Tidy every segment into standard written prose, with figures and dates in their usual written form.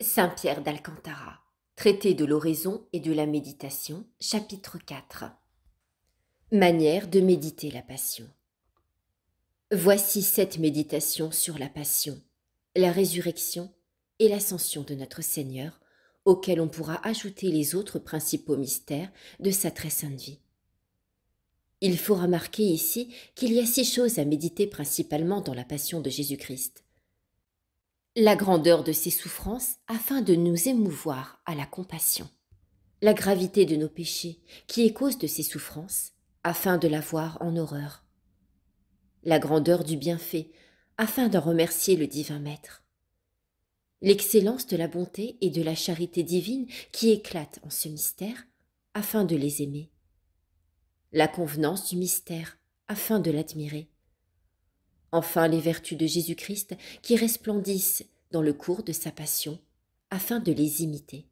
Saint Pierre d'Alcantara, Traité de l'oraison et de la méditation, chapitre 4. Manière de méditer la Passion. Voici 7 méditations sur la Passion, la résurrection et l'ascension de notre Seigneur, auxquelles on pourra ajouter les autres principaux mystères de sa très sainte vie. Il faut remarquer ici qu'il y a 6 choses à méditer principalement dans la Passion de Jésus-Christ. La grandeur de ses souffrances afin de nous émouvoir à la compassion. La gravité de nos péchés qui est cause de ses souffrances afin de la voir en horreur. La grandeur du bienfait afin d'en remercier le divin Maître. L'excellence de la bonté et de la charité divine qui éclatent en ce mystère afin de les aimer. La convenance du mystère afin de l'admirer. Enfin, les vertus de Jésus-Christ qui resplendissent dans le cours de sa passion, afin de les imiter.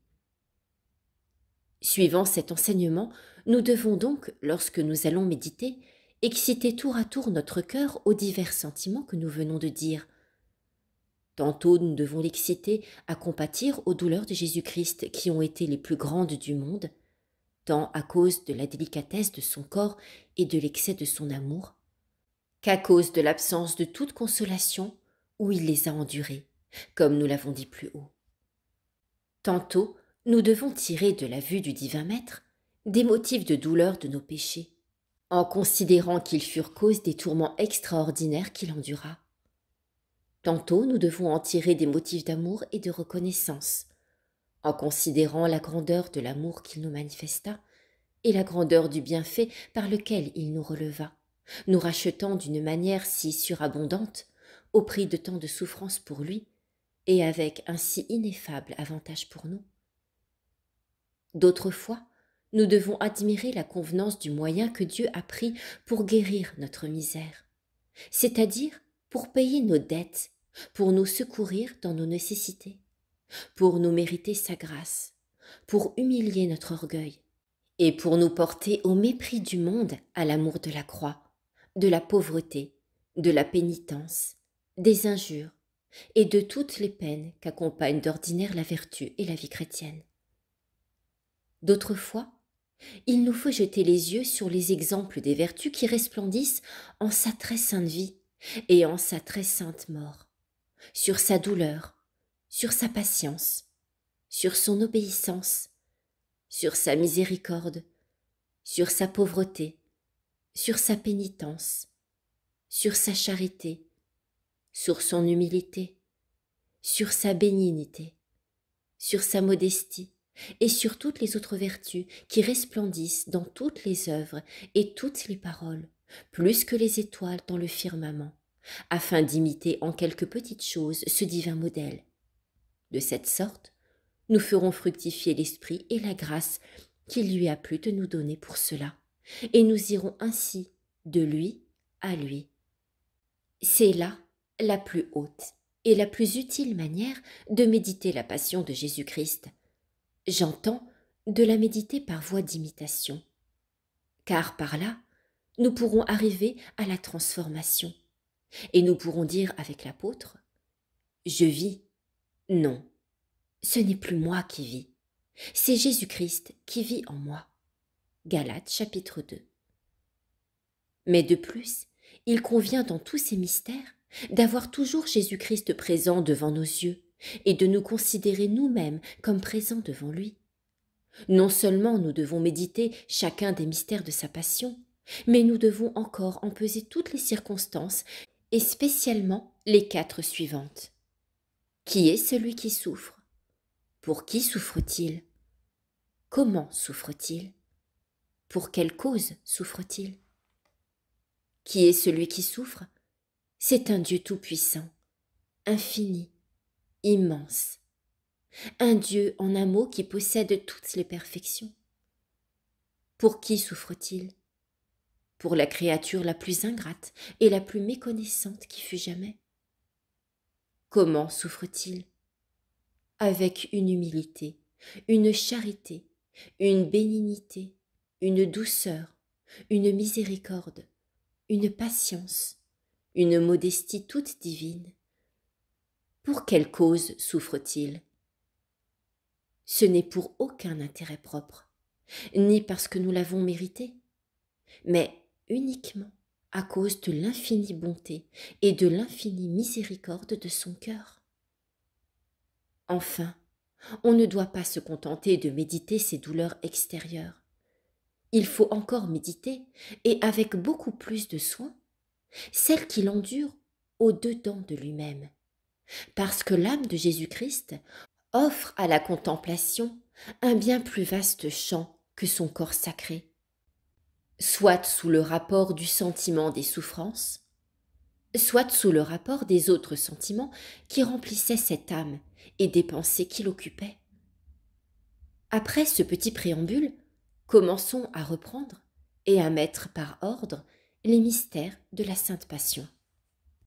Suivant cet enseignement, nous devons donc, lorsque nous allons méditer, exciter tour à tour notre cœur aux divers sentiments que nous venons de dire. Tantôt nous devons l'exciter à compatir aux douleurs de Jésus-Christ qui ont été les plus grandes du monde, tant à cause de la délicatesse de son corps et de l'excès de son amour, qu'à cause de l'absence de toute consolation où il les a endurées, comme nous l'avons dit plus haut. Tantôt, nous devons tirer de la vue du divin Maître des motifs de douleur de nos péchés, en considérant qu'ils furent cause des tourments extraordinaires qu'il endura. Tantôt, nous devons en tirer des motifs d'amour et de reconnaissance, en considérant la grandeur de l'amour qu'il nous manifesta et la grandeur du bienfait par lequel il nous releva, nous rachetant d'une manière si surabondante, au prix de tant de souffrances pour lui, et avec un si ineffable avantage pour nous. D'autres fois, nous devons admirer la convenance du moyen que Dieu a pris pour guérir notre misère, c'est-à-dire pour payer nos dettes, pour nous secourir dans nos nécessités, pour nous mériter sa grâce, pour humilier notre orgueil, et pour nous porter au mépris du monde à l'amour de la croix, de la pauvreté, de la pénitence, des injures et de toutes les peines qu'accompagnent d'ordinaire la vertu et la vie chrétienne. D'autres fois, il nous faut jeter les yeux sur les exemples des vertus qui resplendissent en sa très sainte vie et en sa très sainte mort, sur sa douleur, sur sa patience, sur son obéissance, sur sa miséricorde, sur sa pauvreté, sur sa pénitence, sur sa charité, sur son humilité, sur sa bénignité, sur sa modestie et sur toutes les autres vertus qui resplendissent dans toutes les œuvres et toutes les paroles, plus que les étoiles dans le firmament, afin d'imiter en quelques petites choses ce divin modèle. De cette sorte, nous ferons fructifier l'esprit et la grâce qu'il lui a plu de nous donner pour cela, et nous irons ainsi de lui à lui. C'est là la plus haute et la plus utile manière de méditer la passion de Jésus-Christ. J'entends de la méditer par voie d'imitation, car par là, nous pourrons arriver à la transformation, et nous pourrons dire avec l'apôtre « Je vis ». Non, ce n'est plus moi qui vis, c'est Jésus-Christ qui vit en moi. Galates chapitre 2. Mais de plus, il convient dans tous ces mystères d'avoir toujours Jésus-Christ présent devant nos yeux et de nous considérer nous-mêmes comme présents devant lui. Non seulement nous devons méditer chacun des mystères de sa passion, mais nous devons encore en peser toutes les circonstances et spécialement les 4 suivantes. Qui est celui qui souffre? Pour qui souffre-t-il? Comment souffre-t-il? Pour quelle cause souffre-t-il? Qui est celui qui souffre? C'est un Dieu tout-puissant, infini, immense. Un Dieu en un mot qui possède toutes les perfections. Pour qui souffre-t-il? Pour la créature la plus ingrate et la plus méconnaissante qui fut jamais. Comment souffre-t-il? Avec une humilité, une charité, une bénignité, une douceur, une miséricorde, une patience, une modestie toute divine. Pour quelle cause souffre-t-il? ce n'est pour aucun intérêt propre, ni parce que nous l'avons mérité, mais uniquement à cause de l'infinie bonté et de l'infinie miséricorde de son cœur. Enfin, on ne doit pas se contenter de méditer ces douleurs extérieures. Il faut encore méditer, et avec beaucoup plus de soin, celles qu'il endure au-dedans de lui-même, parce que l'âme de Jésus-Christ offre à la contemplation un bien plus vaste champ que son corps sacré, soit sous le rapport du sentiment des souffrances, soit sous le rapport des autres sentiments qui remplissaient cette âme et des pensées qui l'occupaient. Après ce petit préambule, commençons à reprendre et à mettre par ordre les mystères de la Sainte Passion.